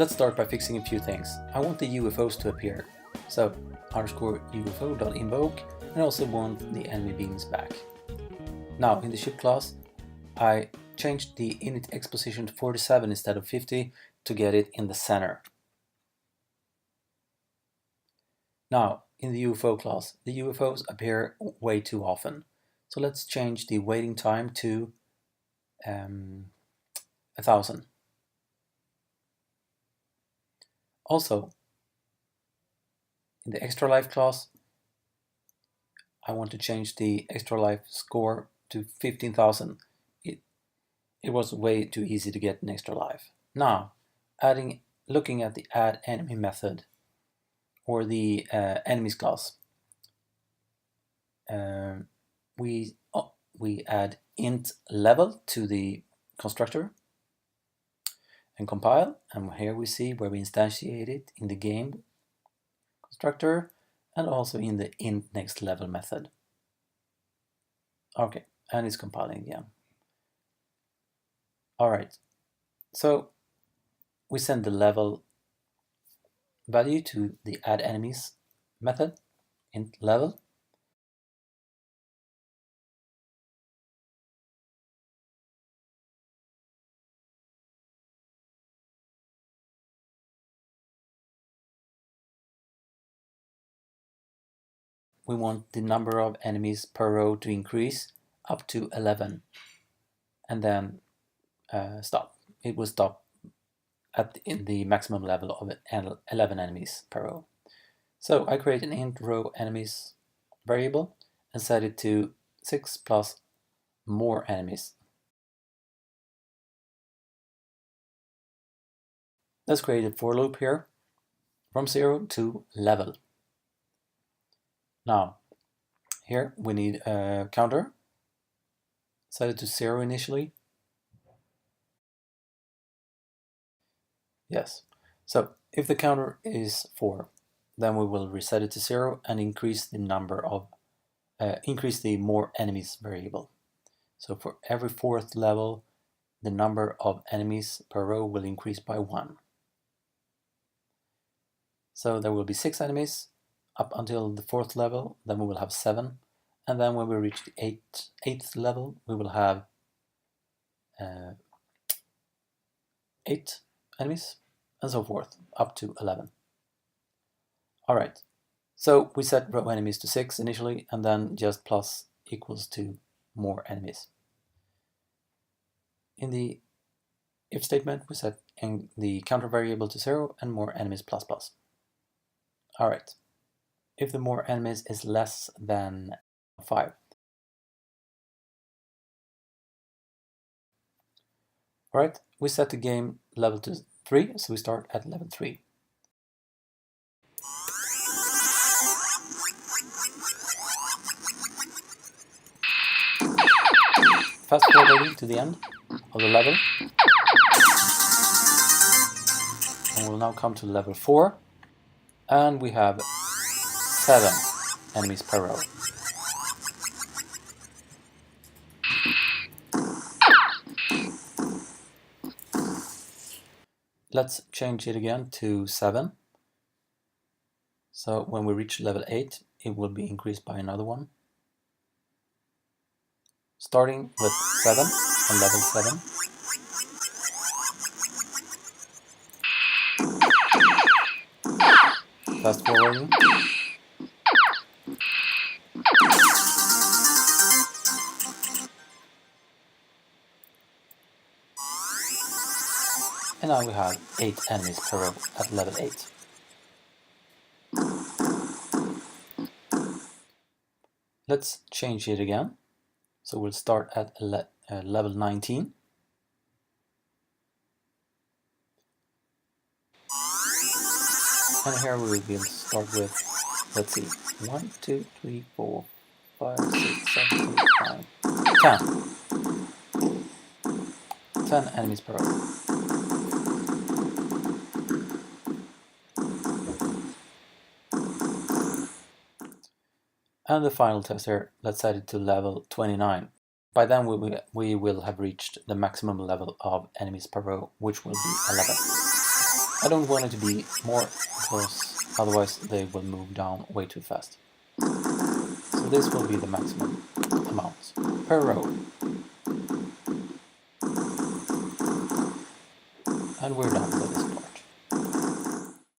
Let's start by fixing a few things. I want the UFOs to appear, so _UFO.invoke, and I also want the enemy beams back. Now in the ship class, I changed the init X position to 47 instead of 50 to get it in the center. Now in the UFO class, the UFOs appear way too often, so let's change the waiting time to 1000. Also, in the extra life class, I want to change the extra life score to 15,000. It was way too easy to get an extra life. Now, looking at the add enemy method or the enemies class, we add int level to the constructor and compile, and here we see where we instantiate it in the game constructor and also in the int next level method. Okay, and it's compiling again. Alright, so we send the level value to the add enemies method, int level. We want the number of enemies per row to increase up to 11 and then stop. It will stop in the maximum level of 11 enemies per row. So I create an int row enemies variable and set it to 6 plus more enemies. Let's create a for loop here from 0 to level. Now here we need a counter, set it to 0 initially. Yes, so if the counter is 4, then we will reset it to 0 and increase the number of increase the more enemies variable. So for every 4th level, the number of enemies per row will increase by 1. So there will be 6 enemies up until the 4th level, then we will have 7, and then when we reach the 8th level, we will have 8 enemies, and so forth, up to 11. Alright, so we set row enemies to 6 initially, and then just plus equals to more enemies. In the if statement, we set the counter variable to 0 and more enemies plus plus. Alright, if the more enemies is less than 5. Alright, we set the game level to 3, so we start at level 3. Fast forwarding to the end of the level. And we'll now come to level 4, and we have 7 enemies per row. Let's change it again to 7. So when we reach level 8, it will be increased by another one. Starting with 7 on level 7. Fast forwarding. And now we have 8 enemies per row at level 8. Let's change it again. So we'll start at level 19. And here we will start with, let's see, 1, 2, 3, 4, 5, 6, 7, 8, 9, 10. 10 enemies per row. And the final test here, let's set it to level 29. By then we will have reached the maximum level of enemies per row, which will be 11. I don't want it to be more because otherwise they will move down way too fast. So this will be the maximum amount per row. And we're done.